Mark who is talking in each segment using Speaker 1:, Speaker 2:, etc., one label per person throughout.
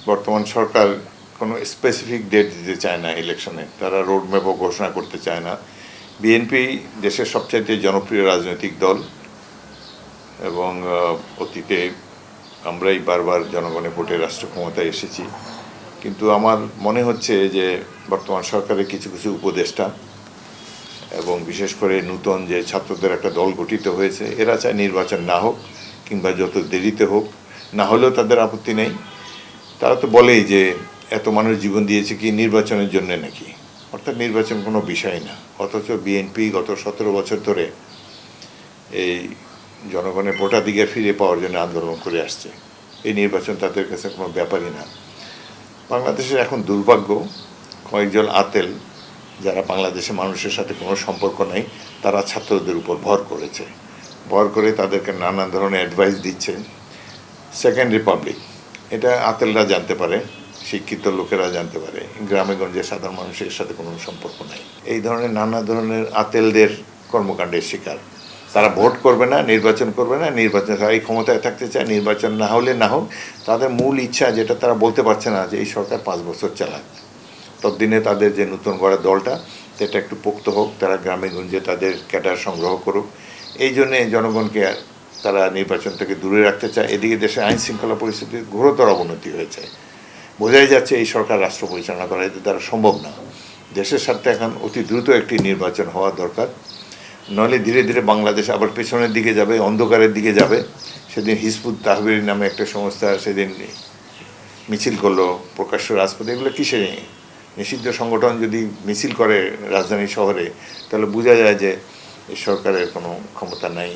Speaker 1: বর্তমান সরকার কোনো specific date দিতে চায় না ইলেকশনে, তারা রোড ম্যাপও ঘোষণা করতে চায় না। বিএনপি দেশের সবচাইতে জনপ্রিয় রাজনৈতিক দল এবং অতীতে আমরাই বারবার জনগণের ভোটে রাষ্ট্র ক্ষমতায় এসেছি, কিন্তু আমার মনে হচ্ছে যে বর্তমান সরকারের কিছু কিছু উপদেষ্টা এবং বিশেষ করে নূতন যে ছাত্রদের একটা দল গঠিত হয়েছে, এরা চায় নির্বাচন না হোক কিংবা যত দেরিতে হোক, না হলেও তাদের আপত্তি নেই। তারা তো বলেই যে এত মানুষ জীবন দিয়েছে কি নির্বাচনের জন্য নাকি, অর্থাৎ নির্বাচন কোনো বিষয় না। অথচ বিএনপি গত 17 বছর ধরে এই জনগণের ভোটাধিকার ফিরে পাওয়ার জন্য আন্দোলন করে আসছে। এই নির্বাচন তাদের কাছে কোনো ব্যাপারই না। বাংলাদেশের এখন দুর্ভাগ্য, কয়েকজন আতেল যারা বাংলাদেশের মানুষের সাথে কোনো সম্পর্ক নেই, তারা ছাত্রদের উপর ভর করেছে, ভর করে তাদেরকে নানান ধরনের অ্যাডভাইস দিচ্ছে। সেকেন্ড রিপাবলিক, এটা আতেলরা জানতে পারে, শিক্ষিত লোকেরা জানতে পারে, গ্রামে গঞ্জে সাধারণ মানুষের সাথে কোনো সম্পর্ক নাই। এই ধরনের নানা ধরনের আতেলদের কর্মকাণ্ডের শিকার। তারা ভোট করবে না, নির্বাচন করবে না, নির্বাচন তারা এই ক্ষমতায় থাকতে চায়, নির্বাচন না হলে না হোক। তাদের মূল ইচ্ছা, যেটা তারা বলতে পারছে না, যে এই সরকার 5 বছর চালাক, ততদিনে তাদের যে নতুন গড়া দলটা সেটা একটু পোক্ত হোক, তারা গ্রামে গঞ্জে তাদের ক্যাডার সংগ্রহ করুক। এই জন্যে জনগণকে তারা নির্বাচন থেকে দূরে রাখতে চায়। এদিকে দেশে আইন শৃঙ্খলা পরিস্থিতির ঘোরতর অবনতি হয়েছে। বোঝাই যাচ্ছে এই সরকার রাষ্ট্র পরিচালনা করা এতে দ্বারা সম্ভব না। দেশের স্বার্থে এখন অতি দ্রুত একটি নির্বাচন হওয়া দরকার, নইলে ধীরে ধীরে বাংলাদেশ আবার পেছনের দিকে যাবে, অন্ধকারের দিকে যাবে। সেদিন হিজবুত তাহবির নামে একটা সংস্থা সেদিন মিছিল করলো প্রকাশ্য রাজপথে। এগুলো কিসে নিষিদ্ধ সংগঠন যদি মিছিল করে রাজধানী শহরে, তাহলে বোঝা যায় যে এই সরকারের কোনো ক্ষমতা নাই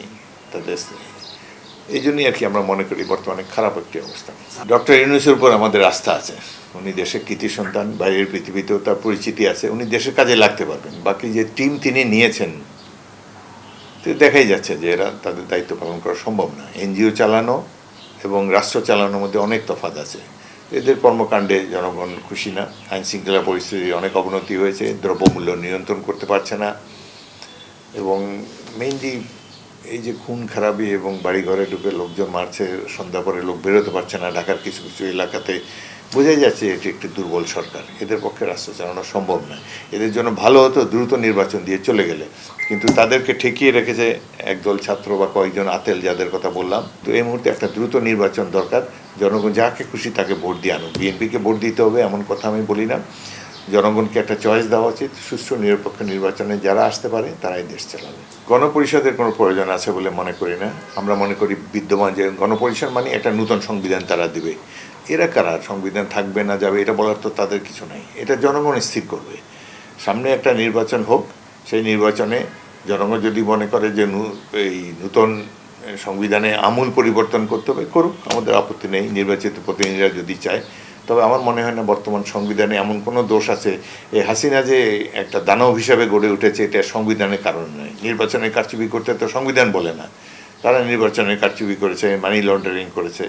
Speaker 1: তাদের। এই জন্যই আর কি আমরা মনে করি বর্তমানে খারাপ একটি অবস্থা। ডক্টর ইউনূসের উপর আমাদের আস্থা আছে। উনি দেশের কৃতি সন্তান, বাইরের পৃথিবীতেও তার পরিচিতি আছে, উনি দেশের কাজে লাগতে পারবেন। বাকি যে টিম তিনি নিয়েছেন, তো দেখাই যাচ্ছে যে এরা তাদের দায়িত্ব পালন করা সম্ভব না। এনজিও চালানো এবং রাষ্ট্র চালানোর মধ্যে অনেক তফাৎ আছে। এদের কর্মকাণ্ডে জনগণ খুশি না। আইন শৃঙ্খলা পরিস্থিতির অনেক অবনতি হয়েছে, দ্রব্যমূল্য নিয়ন্ত্রণ করতে পারছে না, এবং মেইনলি এই যে খুন খারাপি এবং বাড়িঘরে ঢুকে লোকজন মারছে, সন্ধ্যা পরে লোক বেরোতে পারছে না, ঢাকার কিছু কিছু এলাকাতে বোঝাই যাচ্ছে এটি একটি দুর্বল সরকার। এদের পক্ষে রাষ্ট্র চালানো সম্ভব নয়। এদের জন্য ভালো হতো দ্রুত নির্বাচন দিয়ে চলে গেলে, কিন্তু তাদেরকে ঠেকিয়ে রেখেছে একদল ছাত্র বা কয়েকজন আতেল যাদের কথা বললাম। তো এই মুহূর্তে একটা দ্রুত নির্বাচন দরকার। জনগণ যাকে খুশি তাকে ভোট দিয়ে আনুক। বিএনপিকে ভোট দিতে হবে এমন কথা আমি বলি না। জনগণকে একটা চয়েস দেওয়া উচিত। সুষ্ঠু নিরপেক্ষ নির্বাচনে যারা আসতে পারে তারাই দেশ চালাবে। গণপরিষদের কোনো প্রয়োজন আছে বলে মনে করি না। আমরা মনে করি বিদ্যমান যে গণপরিষদ মানে একটা নূতন সংবিধান তারা দিবে। এরা কারা সংবিধান থাকবে না যাবে এটা বলার তো তাদের কিছু নাই, এটা জনগণ স্থির করবে। সামনে একটা নির্বাচন হোক, সেই নির্বাচনে জনগণ যদি মনে করে যে এই নূতন সংবিধানে আমূল পরিবর্তন করতে হবে, করুক, আমাদের আপত্তি নেই। নির্বাচিত প্রতিনিধিরা যদি চায়। তবে আমার মনে হয় না বর্তমান সংবিধানে এমন কোনো দোষ আছে। এই হাসিনা যে একটা দানব হিসাবে গড়ে উঠেছে, এটা সংবিধানের কারণ নয়। নির্বাচনের কারচুপি করতে তো সংবিধান বলে না। তারা নির্বাচনের কারচুপি করেছে, মানি লন্ডারিং করেছে।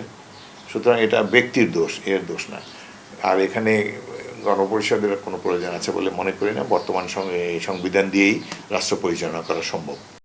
Speaker 1: সুতরাং এটা ব্যক্তির দোষ, এর দোষ না। আর এখানে গণপরিষদের কোনো প্রয়োজন আছে বলে মনে করি না। বর্তমান সংবিধান দিয়েই রাষ্ট্র পরিচালনা করা সম্ভব।